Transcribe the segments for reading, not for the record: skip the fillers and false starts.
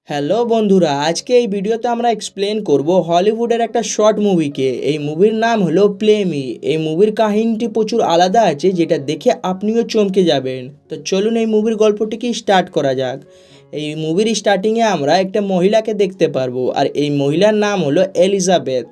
Hello বন্ধুরা, আজকে এই ভিডিওতে আমরা এক্সপ্লেন করব হলিউডের একটা শর্ট মুভিকে। এই মুভির নাম হলো প্লে মি। এই মুভির কাহিনীটি প্রচুর আলাদা আছে, যেটা দেখে আপনিও চমকে যাবেন। তো চলুন এই মুভির গল্পটিকে স্টার্ট করা যাক। এই মুভির স্টার্টিংয়ে আমরা একটা মহিলাকে দেখতে পারবো, আর এই মহিলার নাম হলো এলিজাবেথ।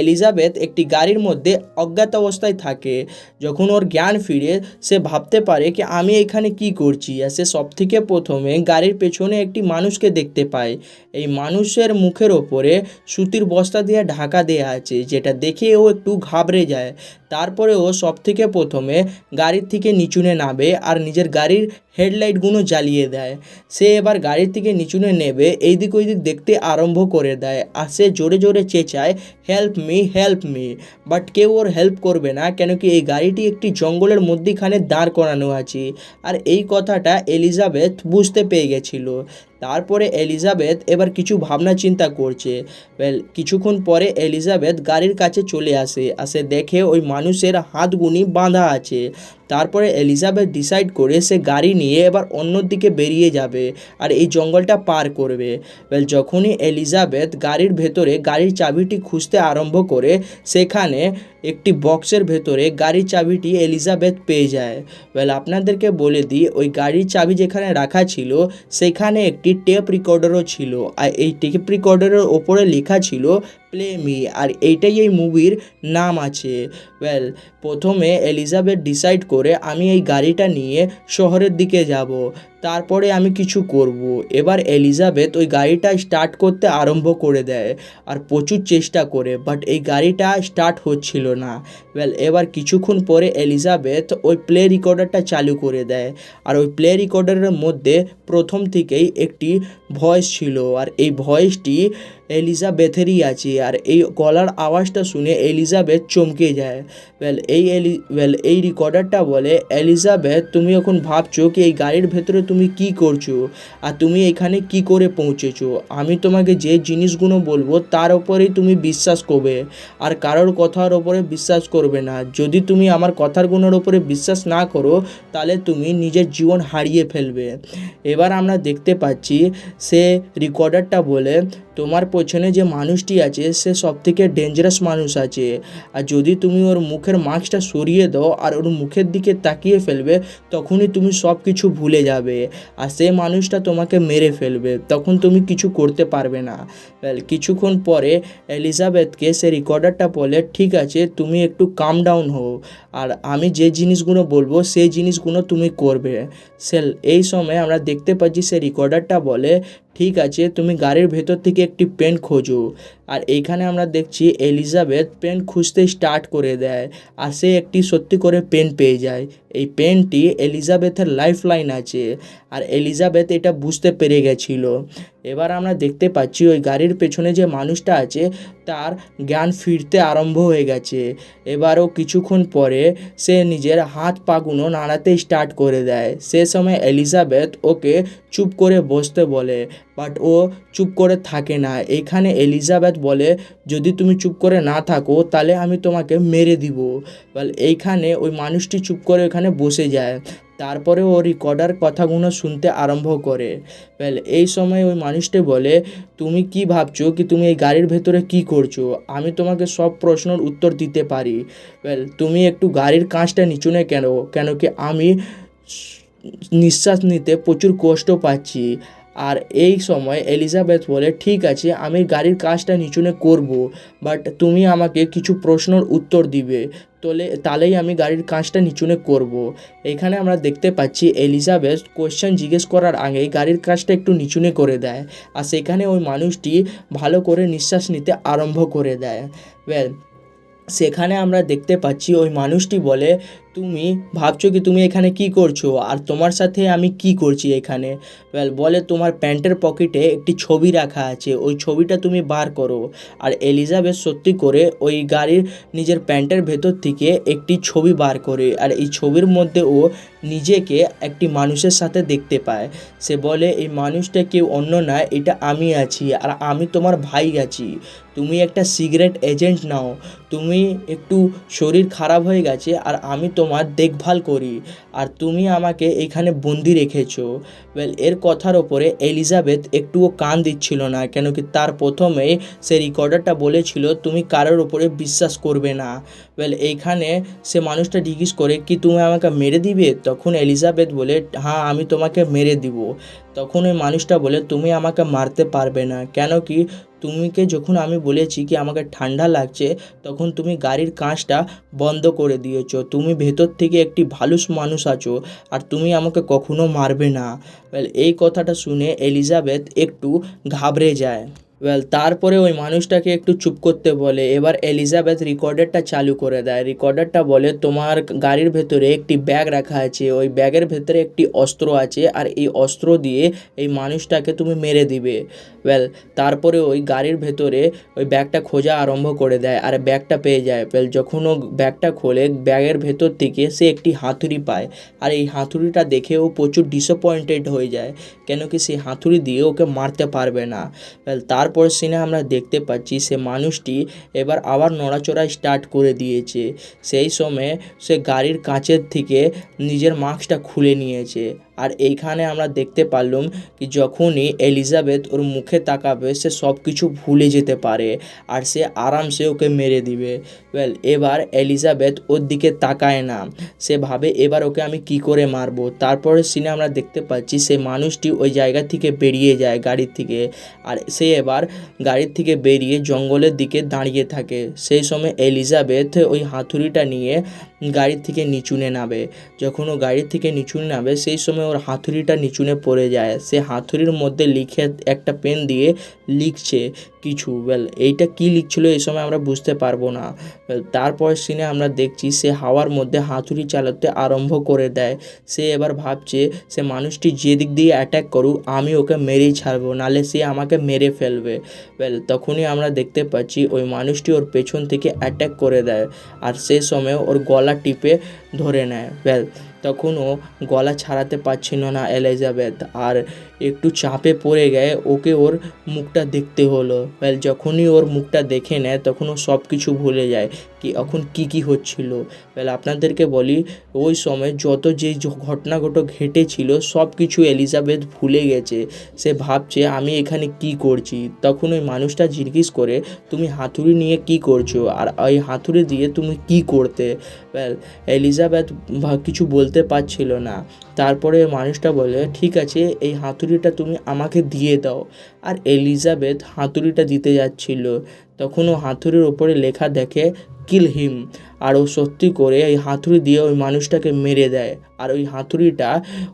এলিজাবেথ একটি গাড়ির মধ্যে অজ্ঞাত অবস্থায় থাকে। যখন ওর জ্ঞান ফিরে, সে ভাবতে পারে কি আমি এখানে কি করছি, আর সে সবথেকে প্রথমে গাড়ির পেছনে একটি মানুষকে দেখতে পায়। এই মানুষের মুখের ওপরে সুতির বস্তা দিয়ে ঢাকা দেওয়া আছে, যেটা দেখে ও একটু ঘাবড়ে যায়। তারপরে ও সবথেকে প্রথমে গাড়ির থেকে নিচুনে নামে আর নিজের গাড়ির হেডলাইটগুলো জ্বালিয়ে দেয়। সে এবার গাড়ির থেকে নিচুনে নেবে এইদিক ওইদিক দেখতে আরম্ভ করে দেয়, আর সে জোরে জোরে চেঁচায় help me help me. But কেউ ওর হেল্প করবে না, কেন কি এই গাড়িটি একটি জঙ্গলের মধ্যেখানে দাঁড় করানো আছে। আর এই কথাটা এলিজাবেথ বুঝতে পেরে গেছিল। তারপরে এলিজাবেথ এবার কিছু ভাবনা চিন্তা করছে। কিছুক্ষণ পরে এলিজাবেথ গাড়ির কাছে চলে আসে দেখে ওই মানুষের হাতগুনি বাঁধা আছে। তারপরে এলিজাবেথ ডিসাইড করে সে গাড়ি নিয়ে এবার অন্যদিকে বেরিয়ে যাবে আর এই জঙ্গলটা পার করবে। যখনই এলিজাবেথ গাড়ির ভেতরে গাড়ির চাবিটি খুঁজতে আরম্ভ করে, সেখানে একটি বক্সের ভেতরে গাড়ির চাবিটি এলিজাবেথ পেয়ে যায়। আপনাদেরকে বলে দিই, ওই গাড়ির চাবি যেখানে রাখা ছিল সেখানে একটি টেপ রেকর্ডারও ছিল, আর এই টেপ রেকর্ডারের ওপরে লেখা ছিল প্লে মি, আর এইটাই এই মুভির নাম আছে। প্রথমে এলিজাবেথ ডিসাইড করে আমি এই গাড়িটা নিয়ে শহরের দিকে যাব, তারপরে আমি কিছু করব। এবার এলিজাবেথ ওই গাড়িটা স্টার্ট করতে আরম্ভ করে দেয় আর প্রচুর চেষ্টা করে, বাট এই গাড়িটা স্টার্ট হচ্ছিল না। এবার কিছুক্ষণ পরে এলিজাবেথ ওই প্লে রেকর্ডারটা চালু করে দেয়, আর ওই প্লে রেকর্ডারের মধ্যে প্রথম থেকেই একটি ভয়েস ছিল, আর এই ভয়েসটি এলিজাবেথেরই আছে। আর এই গলার আওয়াজটা শুনে এলিজাবেথ চমকে যায়। এই রেকর্ডারটা বলে, এলিজাবেথ তুমি এখন ভাবছো কি এই গাড়ির ভেতরে তুমি কি করছো, আর তুমি এখানে কি করে পৌঁছেছো। আমি তোমাকে যে জিনিসগুলো বলবো তার ওপরেই তুমি বিশ্বাস করবে, আর কারোর কথার ওপরে বিশ্বাস করবে না। যদি তুমি আমার কথারগুলোর ওপরে বিশ্বাস না করো, তাহলে তুমি নিজের জীবন হারিয়ে ফেলবে। এবার আমরা দেখতে পাচ্ছি সে রেকর্ডারটা বলে, তোমার পেছনে যে মানুষটি আছে সে সবথেকে ডেঞ্জারাস মানুষ আছে, আর যদি তুমি ওর মুখের মাস্কটা সরিয়ে দাও আর ওর মুখের দিকে তাকিয়ে ফেলবে, তখনই তুমি সব কিছু ভুলে যাবে, আর সে মানুষটা তোমাকে মেরে ফেলবে, তখন তুমি কিছু করতে পারবে না। কিছুক্ষণ পরে এলিজাবেথকে সে রেকর্ডারটা বলে, ঠিক আছে তুমি একটু কাম ডাউন হও, আর আমি যে জিনিসগুলো বলবো সেই জিনিসগুলো তুমি করবে। এই সময় আমরা দেখতে পাচ্ছি সে রেকর্ডারটা বলে, ঠিক আছে তুমি গাড়ির ভেতর থেকে একটি পেন খোঁজো। আর এইখানে আমরা দেখছি এলিজাবেথ পেন খুঁজতে স্টার্ট করে দেয়, আর সে একটি সত্যি করে পেন পেয়ে যায়। এই পেনটি এলিজাবেথের লাইফ লাইন আছে, আর এলিজাবেথ এটা বুঝতে পেরে গেছিল। এবার আমরা দেখতে পাচ্ছি ওই গাড়ির পেছনে যে মানুষটা আছে তার জ্ঞান ফিরতে আরম্ভ হয়ে গেছে। এবারও কিছুক্ষণ পরে সে নিজের হাত পাগুলো নাড়াতে স্টার্ট করে দেয়। সে সময় এলিজাবেথ ওকে চুপ করে বসতে বলে, বাট ও চুপ করে থাকে না। এইখানে এলিজাবেথ বলে, যদি তুমি চুপ করে না থাকো তাহলে আমি তোমাকে মেরে দিব। এইখানে ওই মানুষটি চুপ করে ওখানে বসে যায়। তারপরে ও রেকর্ডার কথাগুলো শুনতে আরম্ভ করে। এই সময় ওই মানুষটি বলে, তুমি কি ভাবছো কি তুমি এই গাড়ির ভেতরে কি করছো, আমি তোমাকে সব প্রশ্নের উত্তর দিতে পারি। তুমি একটু গাড়ির কাঁচটা নিচুনে কেন কি আমি নিঃশ্বাস নিতে প্রচুর কষ্ট পাচ্ছি। আর এই সময় এলিজাবেথ বলে, ঠিক আছে আমি গাড়ির কাজটা নিচুনে করব, বাট তুমি আমাকে কিছু প্রশ্নের উত্তর দিবে, তাহলেই আমি গাড়ির কাজটা নিচুনে করব। এখানে আমরা দেখতে পাচ্ছি এলিজাবেথ কোয়েশ্চেন জিজ্ঞেস করার আগেই গাড়ির কাজটা একটু নিচুনে করে দেয়, আর সেখানে ওই মানুষটি ভালো করে নিঃশ্বাস নিতে আরম্ভ করে দেয়। সেখানে আমরা দেখতে পাচ্ছি ওই মানুষটি বলে, তুমি ভাবছো কি তুমি এখানে কি করছো, আর তোমার সাথে আমি কি করছি এখানে। বলে, তোমার প্যান্টের পকেটে একটি ছবি রাখা আছে, ওই ছবিটা তুমি বার করো। আর এলিজাবেথ সত্যি করে ওই গাড়ির নিজের প্যান্টের ভেতর থেকে একটি ছবি বার করে, আর এই ছবির মধ্যে ও নিজেকে একটি মানুষের সাথে দেখতে পায়। সে বলে, এই মানুষটা কেউ অন্য নয়, এটা আমি আছি, আর আমি তোমার ভাই আছি। তুমি একটা সিগারেট এজেন্ট নাও, তুমি একটু শরীর খারাপ হয়ে গেছে, আর আমি তোমার দেখভাল করি আর তুমি আমাকে এখানে বন্দি রেখেছো। এর কথার ওপরে এলিজাবেথ একটুও কান দিচ্ছিল না, কেন কি তার প্রথমেই সে রিকর্ডারটা বলেছিল তুমি কারোর ওপরে বিশ্বাস করবে না। এইখানে সে মানুষটা জিজ্ঞেস করে কি তুমি আমাকে মেরে দিবে? তখন এলিজাবেথ বলে হ্যাঁ আমি তোমাকে মেরে দিব। তখন ওই মানুষটা বলে তুমি আমাকে মারতে পারবে না, কেন কি তুমিকে যখন আমি বলেছি কি আমাকে ঠান্ডা লাগছে তখন তুমি গাড়ির কাঁচটা বন্ধ করে দিয়েছো, তুমি ভেতর থেকে একটি ভালো মানুষ আছো আর তুমি আমাকে কখনো মারবে না। এই কথাটা শুনে এলিজাবেথ একটু ঘাবড়ে যায়। তারপরে ওই মানুষটাকে একটু চুপ করতে বলে। এবার এলিজাবেথ রেকর্ডারটা চালু করে দেয়। রেকর্ডারটা বলে তোমার গাড়ির ভেতরে একটি ব্যাগ রাখা আছে, ওই ব্যাগের ভেতরে একটি অস্ত্র আছে আর এই অস্ত্র দিয়ে এই মানুষটাকে তুমি মেরে দিবে। তারপরে ওই গাড়ির ভেতরে ওই ব্যাগটা খোঁজা আরম্ভ করে দেয় আর ব্যাগটা পেয়ে যায়। যখন ও ব্যাগটা খোলে ব্যাগের ভেতর থেকে সে একটি হাতুড়ি পায় আর এই হাতুড়িটা দেখে ও প্রচুর ডিসঅ্যাপয়েন্টেড হয়ে যায়, কেন কি সেই হাতুড়ি দিয়ে ওকে মারতে পারবে না। তারপর সিনে আমরা দেখতে পাচ্ছি সে মানুষটি এবার আবার নড়াচড়া স্টার্ট করে দিয়েছে। সেই সময় সে গাড়ির কাঁচের থেকে নিজের মাস্কটা খুলে নিয়েছে আর এইখানে আমরা দেখতে পারলাম কি যখনই এলিজাবেথ ওর মুখে তাকাবে সে সব কিছু ভুলে যেতে পারে আর সে আরামসে ওকে মেরে দিবে। এবার এলিজাবেথ ওর দিকে তাকায় না, সে ভাবে এবার ওকে আমি কি করে মারবো। তারপরে সিনে আমরা দেখতে পাচ্ছি সে মানুষটি ওই জায়গা থেকে বেরিয়ে যায় গাড়ির থেকে আর সে এবার গাড়ির থেকে বেরিয়ে জঙ্গলের দিকে দাঁড়িয়ে থাকে। সেই সময় এলিজাবেথ ওই হাতুড়িটা নিয়ে গাড়ির থেকে নিচুনে নামে। যখন ও গাড়ির থেকে নিচুনে নামে সেই সময় ওর হাতুড়িটা নিচুনে পড়ে যায়। সে হাতুড়ির মধ্যে লিখে একটা পেন দিয়ে লিখছে কিছু। এইটা কি লিখছিল এই সময় আমরা বুঝতে পারবো না। তারপর সিনে আমরা দেখছি সে হাওয়ার মধ্যে হাতুড়ি চালাতে আরম্ভ করে দেয়। সে এবার ভাবছে সে মানুষটি যে দিক দিয়ে অ্যাটাক করুক আমি ওকে মেরেই ছাড়বো, নাহলে সে আমাকে মেরে ফেলবে। তখনই আমরা দেখতে পাচ্ছি ওই মানুষটি ওর পেছন থেকে অ্যাটাক করে দেয় আর সে সময় ওর গলা টিপে ধরে নেয়। তখন ও গলা ছাড়াতে পারছিল না এলিজাবেথ আর একটু চাপে পড়ে গেছে, ওকে ওর মুখটা দেখতে হলো। যখনই ওর মুখটা দেখে নেয় তখন ও সব কিছু ভুলে যায় কি এখন কি হচ্ছিল। আপনাদেরকে বলি ওই সময় যত যে ঘটনাগুলো ঘটেছিল সব কিছু এলিজাবেথ ভুলে গেছে। সে ভাবছে আমি এখানে কি করছি। তখন ওই মানুষটা জিজ্ঞেস করে তুমি হাতুড়ি নিয়ে কি করছো আর ওই হাতুড়ি দিয়ে তুমি কি করতে। এলিজাবেথ কিছু বলতে পারছিল না। তারপরে মানুষটা বলে ঠিক আছে এই হাতুড়িটা তুমি আমাকে দিয়ে দাও। আর এলিজাবেথ হাতুড়িটা দিতে যাচ্ছিল তখন ও হাতুড়ির ওপরে লেখা দেখে কিল হিম আর ও সত্যি করে এই হাতুড়ি দিয়ে ওই মানুষটাকে মেরে দেয় আর ওই হাতুড়িটা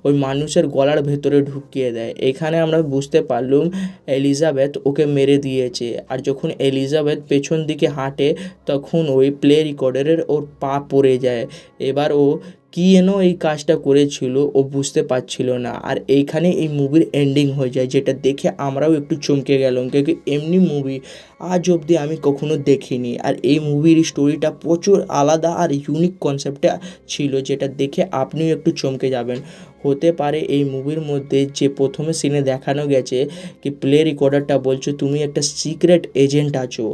ওই মানুষের গলার ভেতরে ঢুকিয়ে দেয়। এখানে আমরা বুঝতে পারলাম এলিজাবেথ ওকে মেরে দিয়েছে। আর যখন এলিজাবেথ পেছন দিকে হাঁটে তখন ওই প্লে রেকর্ডারের ওর পা পড়ে যায়। এবার ও কি যেন এই কাজটা করেছিল ও বুঝতে পারছিল না আর এইখানে এই মুভির এন্ডিং হয়ে যায়, যেটা দেখে আমরাও একটু চমকে গেলাম, কেন এমনি মুভি আজ অবধি আমি কখনো দেখিনি। আর এই মুভির স্টোরিটা প্রচুর আলাদা আর ইউনিক কনসেপ্টে ছিল, যেটা দেখে আপনিও একটু চমকে যাবেন। হতে পারে এই মুভির মধ্যে যে প্রথমে সিনে দেখানো গেছে কি প্লে রেকর্ডারটা বলছো তুমি একটা সিক্রেট এজেন্ট আছো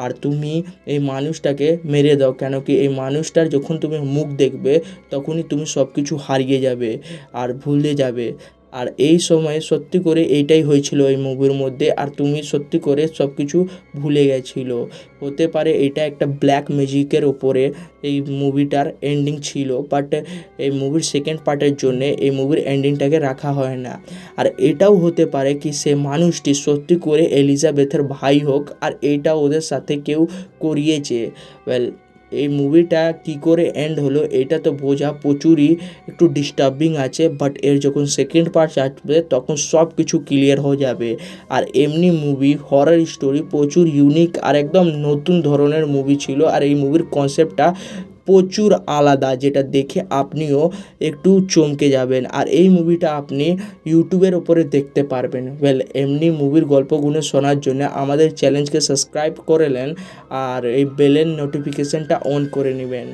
আর তুমি এই মানুষটাকে মেরে দাও, কেন কি এই মানুষটার যখন তুমি মুখ দেখবে তখনই তুমি সব কিছু হারিয়ে যাবে আর ভুলে যাবে। আর এই সময় সত্যি করে এইটাই হয়েছিল এই মুভির মধ্যে আর তুমি সত্যি করে সব কিছু ভুলে গেছিলো। হতে পারে এটা একটা ব্ল্যাক ম্যাজিকের ওপরে এই মুভিটার এন্ডিং ছিল, বাট এই মুভির সেকেন্ড পার্টের জন্য এই মুভির এন্ডিংটাকে রাখা হয় না। আর এটাও হতে পারে কি সে মানুষটি সত্যি করে এলিজাবেথের ভাই হোক আর এটা ওদের সাথে কেউ করিয়েছে। এই মুভিটা কি করে এন্ড হলো এটা তো বোঝা প্রচুরই একটু ডিস্টার্বিং আছে, বাট এর যখন সেকেন্ড পার্ট আসবে তখন সব কিছু ক্লিয়ার হয়ে যাবে। আর এমনি মুভি হরর স্টোরি প্রচুর ইউনিক আর একদম নতুন ধরনের মুভি ছিল আর এই মুভির কনসেপ্টটা প্রচুর আলাদা, যেটা দেখে আপনিও একটু চমকে যাবেন। আর এই মুভিটা আপনি ইউটিউবের ওপরে দেখতে পারবেন। এমনি মুভির গল্পগুলো শোনার জন্য আমাদের চ্যানেলকে সাবস্ক্রাইব করে নেন আর এই বেলের নোটিফিকেশানটা অন করে নেবেন।